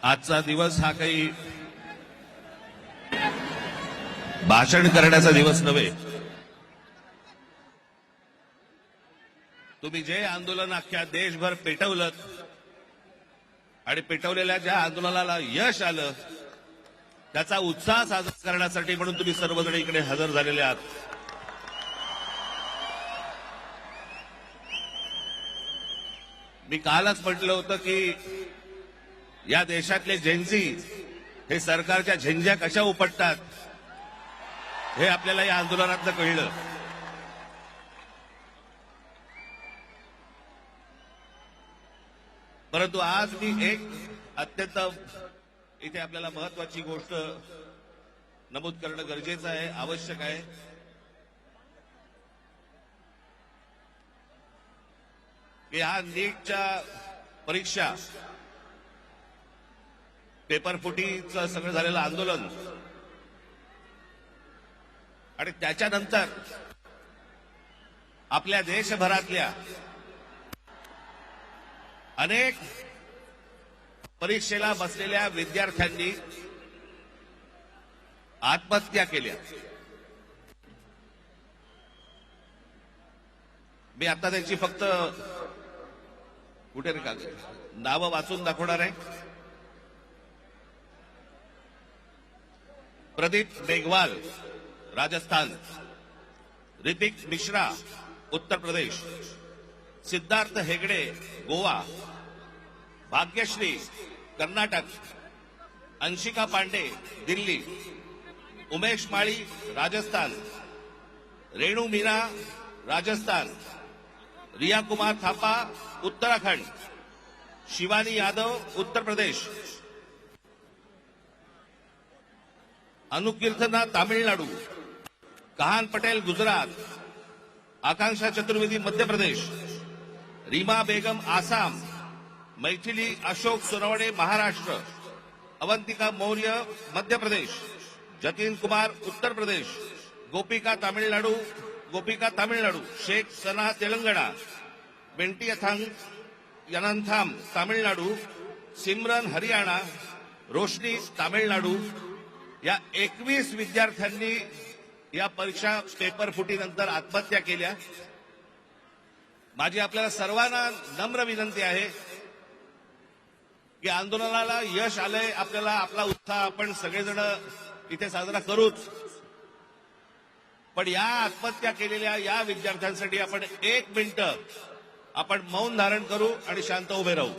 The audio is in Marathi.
आजचा दिवस हा काही भाषण करण्याचा दिवस नव्हे. तुम्ही जे आंदोलन अख्ख्या देशभर पेटवलं आणि पेटवलेल्या ज्या आंदोलनाला यश आलं त्याचा उत्साह साजरा करण्यासाठी म्हणून तुम्ही सर्वजण इकडे हजर झालेले आहात. मी कालच म्हटलं होतं की या देशातले जेन्झी हे सरकारच्या झंझ्या कशा उपटतात हे आपल्याला या आंदोलनातनं कळलं. परंतु आज मी एक अत्यंत इथे आपल्याला महत्वाची गोष्ट नमूद करणं गरजेचं आहे, आवश्यक आहे. की हा नीटच्या परीक्षा पेपरफुटीचं सगळं झालेलं आंदोलन आणि त्याच्यानंतर आपल्या देशभरातल्या अनेक परीक्षेला बसलेल्या विद्यार्थ्यांनी आत्महत्या केल्या. मी आता त्यांची फक्त कुठे रे नावं वाचून दाखवणार आहे. प्रदीप मेघवाल राजस्थान, ऋतिक मिश्रा उत्तर प्रदेश, सिद्धार्थ हेगडे गोवा, भाग्यश्री कर्नाटक, अंशिका पांडे दिल्ली, उमेश माळी राजस्थान, रेणू मीना राजस्थान, रिया कुमार थापा उत्तराखंड, शिवानी यादव उत्तर प्रदेश, अनुकीर्तना तामिळनाडू, कहान पटेल गुजरात, आकांक्षा चतुर्वेदी मध्य प्रदेश, रीमा बेगम आसाम, मैथिली अशोक सोनवणे महाराष्ट्र, अवंतिका मौर्य मध्य प्रदेश, जतीन कुमार उत्तर प्रदेश, गोपिका तामिळनाडू, शेख सना तेलंगणा, बेंटी यनंथाम तामिळनाडू, सिमरन हरियाणा, रोशनी तामिळनाडू या 21 विद्यार्थ्यांनी या परीक्षा पेपर फुटीनंतर आत्महत्या केल्या. माझी आपल्याला सर्वांना नम्र विनंती आहे की आंदोलनाला यश आलंय, आपल्याला आपला उत्साह आपण सगळेजण इथे साजरा करूच, पण या आत्महत्या केलेल्या या विद्यार्थ्यांसाठी आपण 1 मिनिट आपण मौन धारण करू आणि शांत उभे राहू.